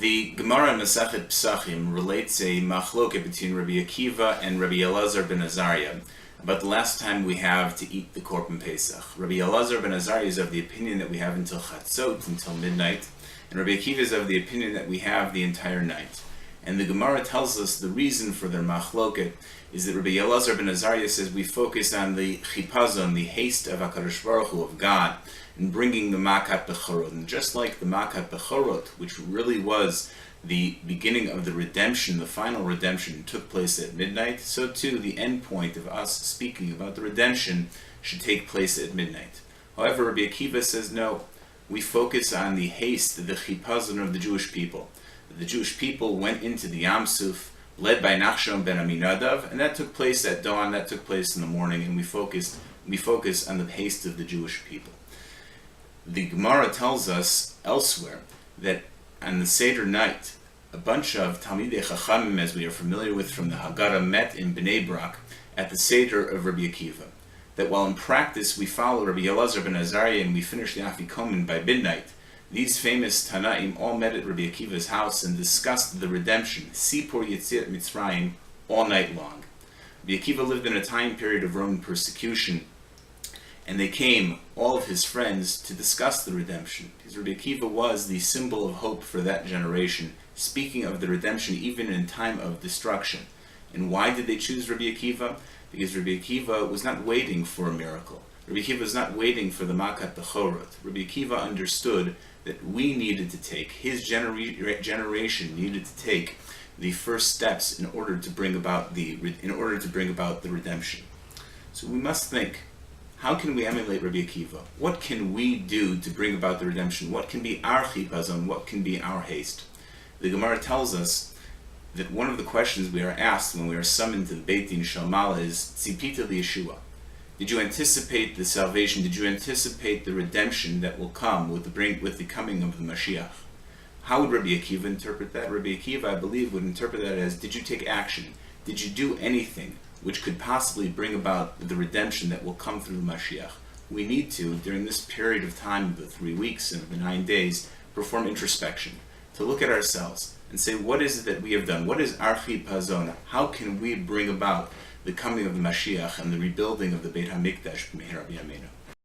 The Gemara in Masechet Pesachim relates a machloket between Rabbi Akiva and Rabbi Elazar ben Azariah about the last time we have to eat the Korban Pesach. Rabbi Elazar ben Azariah is of the opinion that we have until Chatzot, until midnight, and Rabbi Akiva is of the opinion that we have the entire night. And the Gemara tells us the reason for their machloket is that Rabbi Elazar ben Azariah says we focus on the chipazon, the haste of HaKadosh Baruch Hu, of God, in bringing the Makat Bechorot. And just like the Makat Bechorot, which really was the beginning of the redemption, the final redemption took place at midnight, so too the end point of us speaking about the redemption should take place at midnight. However, Rabbi Akiva says no, we focus on the haste, the chipazon of the Jewish people. The Jewish people went into the Yam Suf, led by Nachshon ben Aminadav, and that took place at dawn, that took place in the morning, and we focus on the haste of the Jewish people. The Gemara tells us elsewhere that on the Seder night, a bunch of Talmidei Chachamim, as we are familiar with from the Haggadah, met in Bnei Brak at the Seder of Rabbi Akiva. That while in practice we follow Rabbi Elazar ben Azariah and we finish the Afikomen by midnight, these famous Tanaim all met at Rabbi Akiva's house and discussed the redemption, Sipur Yetziat Mitzrayim, all night long. Rabbi Akiva lived in a time period of Roman persecution, and they came, all of his friends, to discuss the redemption. Because Rabbi Akiva was the symbol of hope for that generation, speaking of the redemption even in time of destruction. And why did they choose Rabbi Akiva? Because Rabbi Akiva was not waiting for a miracle. Rabbi Akiva was not waiting for the Makat Bechorot. Rabbi Akiva understood that we needed to take, his generation needed to take the first steps in order to bring about the redemption. So we must think, how can we emulate Rabbi Akiva? What can we do to bring about the redemption? What can be our chipazon? What can be our haste? The Gemara tells us that one of the questions we are asked when we are summoned to the Beit Din Shel Mala is Tzipita Yeshua. Did you anticipate the salvation? Did you anticipate the redemption that will come with the coming of the Mashiach? How would Rabbi Akiva interpret that? Rabbi Akiva, I believe, would interpret that as, did you take action? Did you do anything which could possibly bring about the redemption that will come through the Mashiach? We need to, during this period of time of the 3 weeks and of the 9 days, perform introspection, to look at ourselves and say, what is it that we have done? What is our chipazon? How can we bring about the coming of the Mashiach and the rebuilding of the Beit HaMikdash b'meher Rabbi Yameinu?